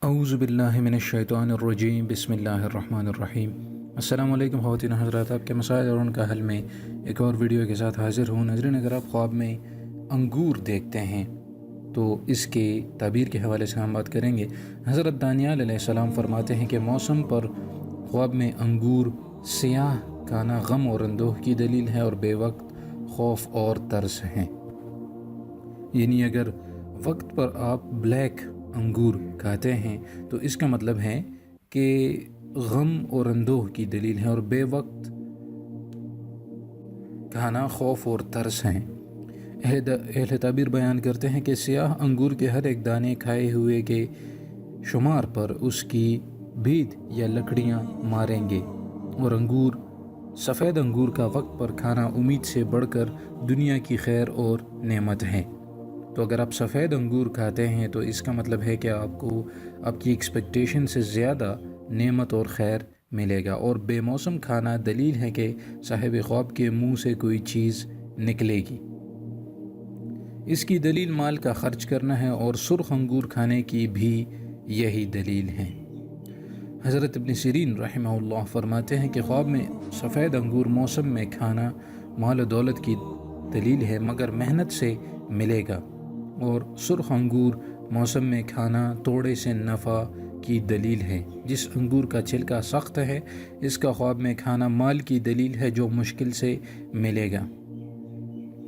اعوذ باللہ من الشیطان الرجیم بسم اللہ الرحمن الرحیم۔ السلام علیکم خواتین حضرات، آپ کے مسائل اور ان کا حل میں ایک اور ویڈیو کے ساتھ حاضر ہوں۔ ناظرین، اگر آپ خواب میں انگور دیکھتے ہیں تو اس کے تعبیر کے حوالے سے ہم بات کریں گے۔ حضرت دانیال علیہ السلام فرماتے ہیں کہ موسم پر خواب میں انگور سیاہ کانا غم اور اندوہ کی دلیل ہے اور بے وقت خوف اور ترس ہیں، یعنی اگر وقت پر آپ بلیک انگور کھاتے ہیں تو اس کا مطلب ہے کہ غم اور اندوہ کی دلیل ہے، اور بے وقت کھانا خوف اور ترس ہیں۔ اہل تعبیر بیان کرتے ہیں کہ سیاہ انگور کے ہر ایک دانے کھائے ہوئے کے شمار پر اس کی بھید یا لکڑیاں ماریں گے، اور سفید انگور کا وقت پر کھانا امید سے بڑھ کر دنیا کی خیر اور نعمت ہے۔ تو اگر آپ سفید انگور کھاتے ہیں تو اس کا مطلب ہے کہ آپ کو آپ کی ایکسپیکٹیشن سے زیادہ نعمت اور خیر ملے گا، اور بے موسم کھانا دلیل ہے کہ صاحب خواب کے منہ سے کوئی چیز نکلے گی۔ اس کی دلیل مال کا خرچ کرنا ہے، اور سرخ انگور کھانے کی بھی یہی دلیل ہے۔ حضرت ابن سیرین رحمہ اللہ فرماتے ہیں کہ خواب میں سفید انگور موسم میں کھانا مال و دولت کی دلیل ہے مگر محنت سے ملے گا، اور سرخ انگور موسم میں کھانا توڑے سے نفع کی دلیل ہے۔ جس انگور کا چھلکا سخت ہے اس کا خواب میں کھانا مال کی دلیل ہے جو مشکل سے ملے گا،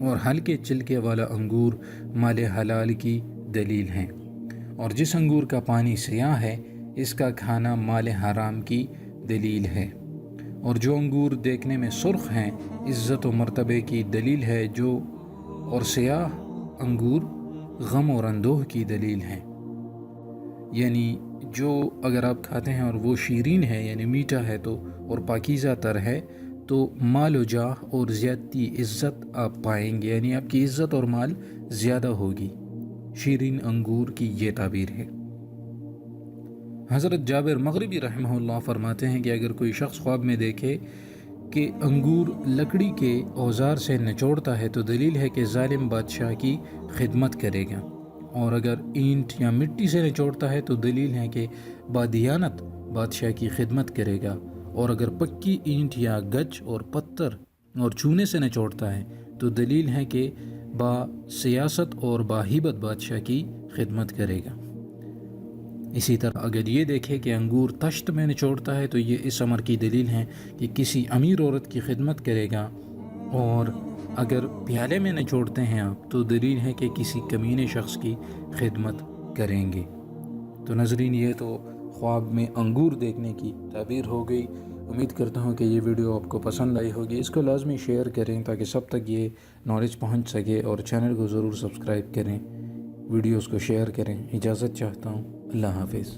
اور ہلکے چھلکے والا انگور مال حلال کی دلیل ہے، اور جس انگور کا پانی سیاہ ہے اس کا کھانا مال حرام کی دلیل ہے، اور جو انگور دیکھنے میں سرخ ہیں عزت و مرتبے کی دلیل ہے، اور سیاہ انگور غم اور اندوہ کی دلیل ہے۔ یعنی جو اگر آپ کھاتے ہیں اور وہ شیرین ہے یعنی میٹھا ہے تو اور پاکیزہ تر ہے تو مال و جاہ اور زیادتی عزت آپ پائیں گے، یعنی آپ کی عزت اور مال زیادہ ہوگی۔ شیرین انگور کی یہ تعبیر ہے۔ حضرت جابر مغربی رحمہ اللہ فرماتے ہیں کہ اگر کوئی شخص خواب میں دیکھے کہ انگور لکڑی کے اوزار سے نچوڑتا ہے تو دلیل ہے کہ ظالم بادشاہ کی خدمت کرے گا، اور اگر اینٹ یا مٹی سے نچوڑتا ہے تو دلیل ہے کہ بادیانت بادشاہ کی خدمت کرے گا، اور اگر پکی اینٹ یا گچ اور پتھر اور چونے سے نچوڑتا ہے تو دلیل ہے کہ با سیاست اور باہیبت بادشاہ کی خدمت کرے گا۔ اسی طرح اگر یہ دیکھے کہ انگور تشت میں نچوڑتا ہے تو یہ اس امر کی دلیل ہے کہ کسی امیر عورت کی خدمت کرے گا، اور اگر پیالے میں نچوڑتے ہیں آپ تو دلیل ہے کہ کسی کمینے شخص کی خدمت کریں گے۔ تو ناظرین، یہ تو خواب میں انگور دیکھنے کی تعبیر ہو گئی۔ امید کرتا ہوں کہ یہ ویڈیو آپ کو پسند آئی ہوگی۔ اس کو لازمی شیئر کریں تاکہ سب تک یہ نالج پہنچ سکے، اور چینل کو ضرور سبسکرائب کریں، ویڈیوز کو شیئر کریں۔ اجازت چاہتا ہوں، اللہ حافظ۔